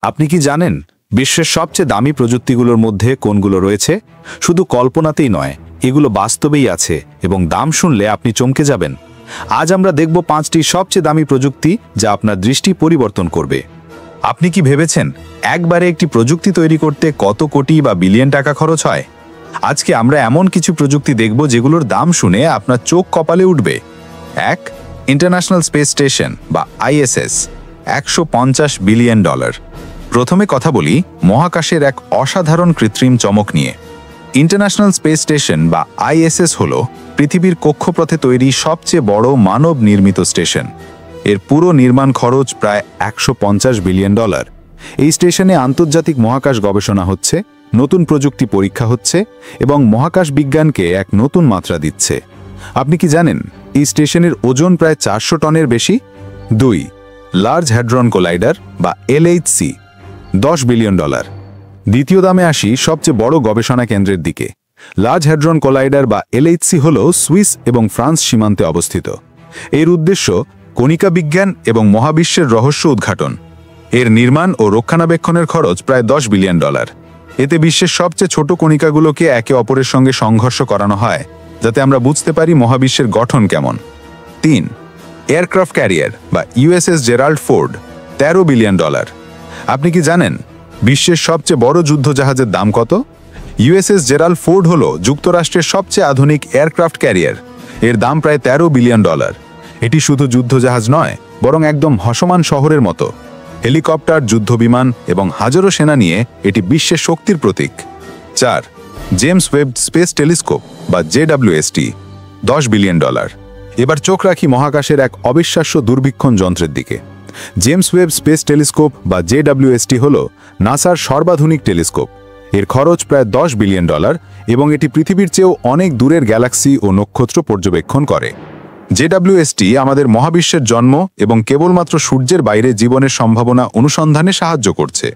আপনি কি জানেন বিশ্বের সবচেয়ে দামি প্রযুক্তিগুলোর মধ্যে কোনগুলো রয়েছে? শুধু কল্পনাতেই নয়, এগুলো বাস্তবেই আছে এবং দাম শুনলে আপনি চমকে যাবেন। আজ আমরা দেখব 5টি সবচেয়ে দামি প্রযুক্তি যা আপনার দৃষ্টি পরিবর্তন করবে। আপনি কি ভেবেছেন একবারে একটি প্রযুক্তি তৈরি করতে কত কোটি বা বিলিয়ন টাকা খরচ হয়? আজকে আমরা এমন কিছু প্রযুক্তি দেখব যেগুলোর দাম শুনে আপনার চোখ কপালে উঠবে। 1. ইন্টারন্যাশনাল স্পেস স্টেশন বা ISS, $150 বিলিয়ন। প্রথমে কথা বলি মহাকাশের এক অসাধারণ কৃত্রিম চমক নিয়ে। ইন্টারন্যাশনাল স্পেস স্টেশন বা ISS হল পৃথিবীর কক্ষপথে তৈরি সবচেয়ে বড় মানব নির্মিত স্টেশন। এর পুরো নির্মাণ খরচ প্রায় $150 বিলিয়ন। এই স্টেশনে আন্তর্জাতিক মহাকাশ গবেষণা হচ্ছে, নতুন প্রযুক্তি পরীক্ষা হচ্ছে এবং মহাকাশ বিজ্ঞানকে এক নতুন মাত্রা দিচ্ছে। আপনি কি জানেন এই স্টেশনের ওজন প্রায় 400 টনের বেশি? 2. লার্জ হ্যাড্রন কোলাইডার বা LHC, $10 বিলিয়ন। দ্বিতীয় দামে আসি সবচেয়ে বড় গবেষণা কেন্দ্রের দিকে। লার্জ হ্যাড্রন কোলাইডার বা LHC হল সুইস এবং ফ্রান্স সীমান্তে অবস্থিত। এর উদ্দেশ্য কণিকা বিজ্ঞান এবং মহাবিশ্বের রহস্য উদ্ঘাটন। এর নির্মাণ ও রক্ষণাবেক্ষণের খরচ প্রায় $10 বিলিয়ন। এতে বিশ্বের সবচেয়ে ছোট কণিকাগুলোকে একে অপরের সঙ্গে সংঘর্ষ করানো হয়, যাতে আমরা বুঝতে পারি মহাবিশ্বের গঠন কেমন। 3. এয়ারক্রাফট ক্যারিয়ার বা USS জেরাল্ড ফোর্ড, $13 বিলিয়ন। আপনি কি জানেন বিশ্বের সবচেয়ে বড় যুদ্ধজাহাজের দাম কত? USS জেরাল্ড ফোর্ড হল যুক্তরাষ্ট্রের সবচেয়ে আধুনিক এয়ারক্রাফট ক্যারিয়ার। এর দাম প্রায় $13 বিলিয়ন। এটি শুধু যুদ্ধজাহাজ নয়, বরং একদম ভাসমান শহরের মতো। হেলিকপ্টার, যুদ্ধবিমান এবং হাজারো সেনা নিয়ে এটি বিশ্বের শক্তির প্রতীক। 4. জেমস ওয়েব স্পেস টেলিস্কোপ বা JWST, $10 বিলিয়ন। এবার চোখ রাখি মহাকাশের এক অবিশ্বাস্য দূরবীক্ষণ যন্ত্রের দিকে। জেমস ওয়েব স্পেস টেলিস্কোপ বা JWST হল নাসার সর্বাধুনিক টেলিস্কোপ। এর খরচ প্রায় $10 বিলিয়ন এবং এটি পৃথিবীর চেয়েও অনেক দূরের গ্যালাক্সি ও নক্ষত্র পর্যবেক্ষণ করে। JWST আমাদের মহাবিশ্বের জন্ম এবং কেবলমাত্র সূর্যের বাইরে জীবনের সম্ভাবনা অনুসন্ধানে সাহায্য করছে।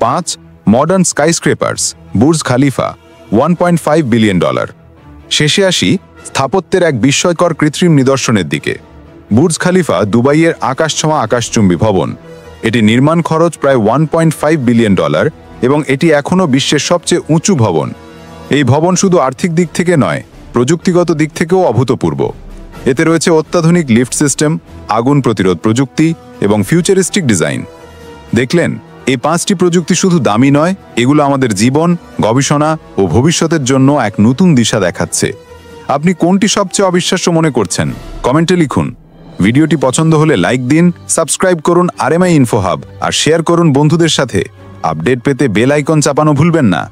5. মডার্ন স্কাইস্ক্রেপার্স, বুর্জ খালিফা, $1.5 বিলিয়ন। শেষে আসি স্থাপত্যের এক বিস্ময়কর কৃত্রিম নিদর্শনের দিকে। বুর্জ খালিফা দুবাইয়ের আকাশছোঁয়া আকাশচুম্বী ভবন। এটি নির্মাণ খরচ প্রায় $1.5 বিলিয়ন এবং এটি এখনও বিশ্বের সবচেয়ে উঁচু ভবন। এই ভবন শুধু আর্থিক দিক থেকে নয়, প্রযুক্তিগত দিক থেকেও অভূতপূর্ব। এতে রয়েছে অত্যাধুনিক লিফট সিস্টেম, আগুন প্রতিরোধ প্রযুক্তি এবং ফিউচারিস্টিক ডিজাইন। দেখলেন, এই 5টি প্রযুক্তি শুধু দামি নয়, এগুলো আমাদের জীবন, গবেষণা ও ভবিষ্যতের জন্য এক নতুন দিশা দেখাচ্ছে। আপনি কোনটি সবচেয়ে অবিশ্বাস্য মনে করছেন? কমেন্টে লিখুন। ভিডিওটি পছন্দ হলে লাইক দিন, সাবস্ক্রাইব করুন RMI ইনফো হাব আর শেয়ার করুন বন্ধুদের সাথে। আপডেট পেতে বেল আইকন চাপানো ভুলবেন না।